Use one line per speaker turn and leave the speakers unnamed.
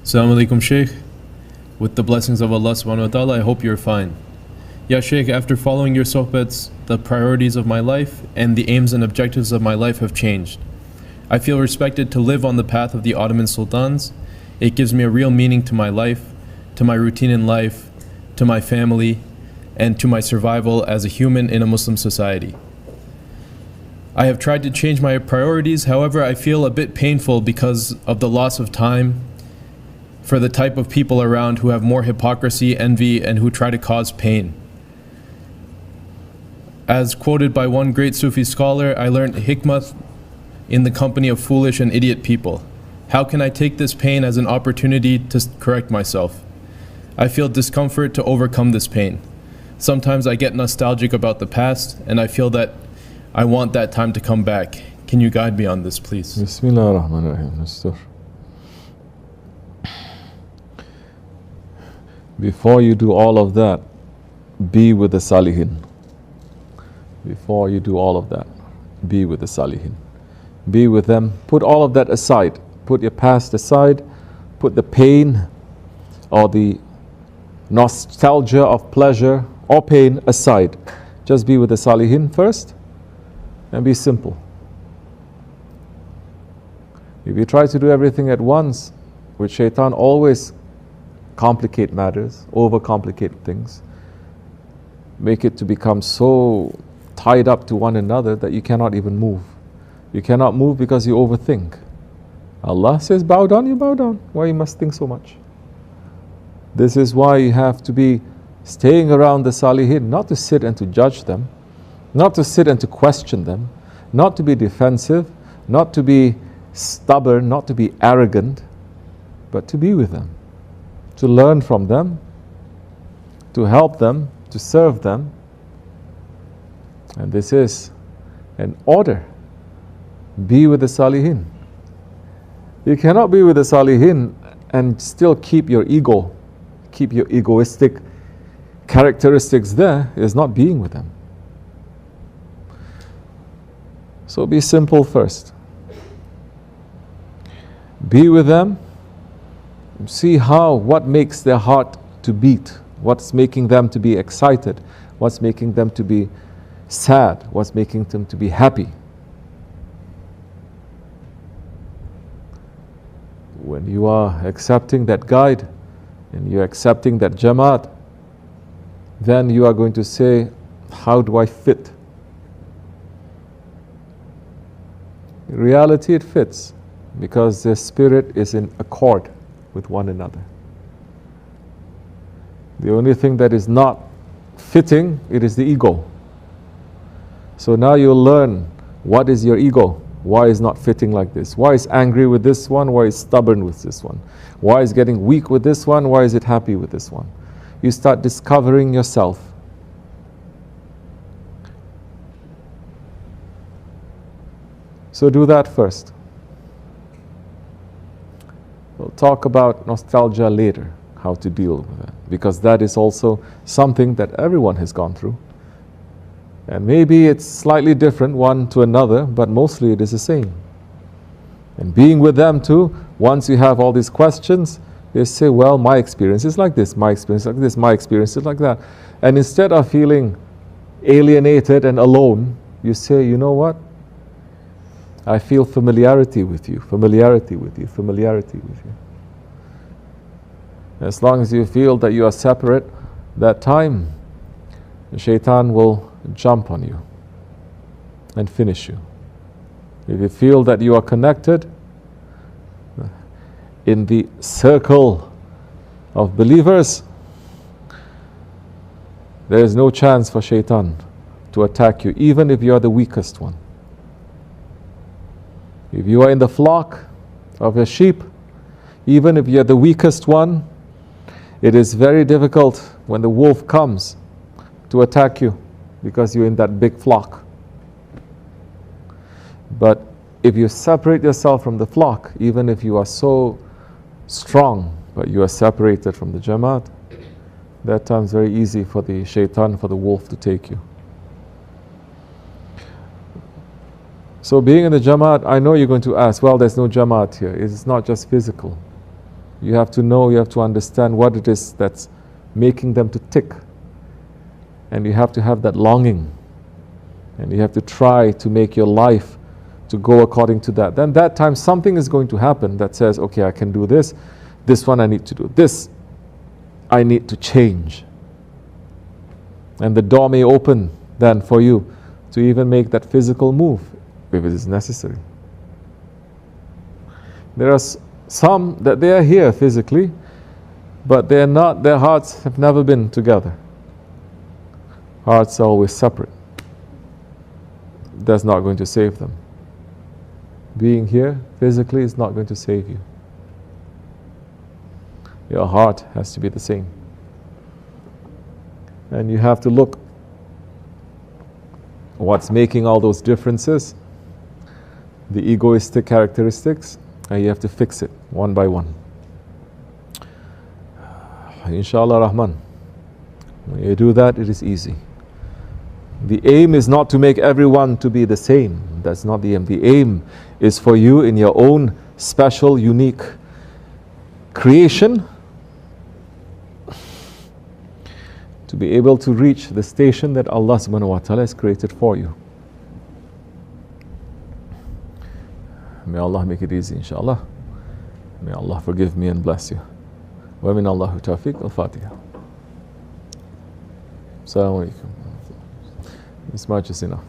Assalamu alaikum, Sheikh. With the blessings of Allah subhanahu wa ta'ala, I hope you're fine. Ya Sheikh, after following your sohbats, the priorities of my life and the aims and objectives of my life have changed. I feel respected to live on the path of the Ottoman Sultans. It gives me a real meaning to my life, to my routine in life, to my family, and to my survival as a human in a Muslim society. I have tried to change my priorities, however, I feel a bit painful because of the loss of time for the type of people around who have more hypocrisy, envy, and who try to cause pain. As quoted by one great Sufi scholar, I learned hikmah in the company of foolish and idiot people. How can I take this pain as an opportunity to correct myself? I feel discomfort to overcome this pain. Sometimes I get nostalgic about the past, and I feel that I want that time to come back. Can you guide me on this, please?
Bismillah ar-Rahman ar-Rahim. Before you do all of that, be with the Salihin. Before you do all of that, be with the Salihin. Be with them. Put all of that aside. Put your past aside. Put the pain or the nostalgia of pleasure or pain aside. Just be with the Salihin first and be simple. If you try to do everything at once, with shaitan always complicate matters, overcomplicate things, make it to become so tied up to one another that you cannot even move. You cannot move because you overthink. Allah says, bow down, you bow down. Why you must think so much? This is why you have to be staying around the Salihin, not to sit and to judge them, not to sit and to question them, not to be defensive, not to be stubborn, not to be arrogant, but to be with them, to learn from them, to help them, to serve them. And this is an order. Be with the Salihin. You cannot be with the Salihin and still keep your ego, keep your egoistic characteristics there. Is not being with them. So be simple first. Be with them. See what makes their heart to beat, what's making them to be excited, what's making them to be sad, what's making them to be happy. When you are accepting that guide and you're accepting that Jamaat, then you are going to say, how do I fit? In reality, it fits because the spirit is in accord with one another. The only thing that is not fitting, it is the ego. So now you'll learn what is your ego, why is not fitting like this, why is angry with this one, why is stubborn with this one, why is getting weak with this one, why is it happy with this one. You start discovering yourself. So do that first. We'll talk about nostalgia later, how to deal with that, because that is also something that everyone has gone through. And maybe it's slightly different one to another, but mostly it is the same. And being with them too, once you have all these questions, they say, well, my experience is like this, my experience is like this, my experience is like that. And instead of feeling alienated and alone, you say, you know what? I feel familiarity with you, familiarity with you, familiarity with you. As long as you feel that you are separate, that time, the shaitan will jump on you and finish you. If you feel that you are connected in the circle of believers, there is no chance for shaitan to attack you, even if you are the weakest one. If you are in the flock of your sheep, even if you are the weakest one, it is very difficult when the wolf comes to attack you because you're in that big flock. But if you separate yourself from the flock, even if you are so strong, but you are separated from the Jamaat, that time is very easy for the shaitan, for the wolf to take you. So being in the Jamaat, I know you're going to ask, well, there's no Jamaat here. It's not just physical. You have to know, you have to understand what it is that's making them to tick. And you have to have that longing. And you have to try to make your life to go according to that. Then that time something is going to happen that says, okay, I can do this. This one I need to do. This I need to change. And the door may open then for you to even make that physical move if it is necessary. There are some that they are here physically, but they are not, their hearts have never been together. Hearts are always separate. That's not going to save them. Being here physically is not going to save you. Your heart has to be the same. And you have to look what's making all those differences, the egoistic characteristics, and you have to fix it one by one. Inshallah Rahman. When you do that, it is easy. The aim is not to make everyone to be the same. That's not the aim. The aim is for you in your own special, unique creation to be able to reach the station that Allah subhanahu wa ta'ala has created for you. May Allah make it easy, inshallah. May Allah forgive me and bless you. Wa min Allahu tawfiq al-Fatiha. Assalamu alaikum. This much is enough.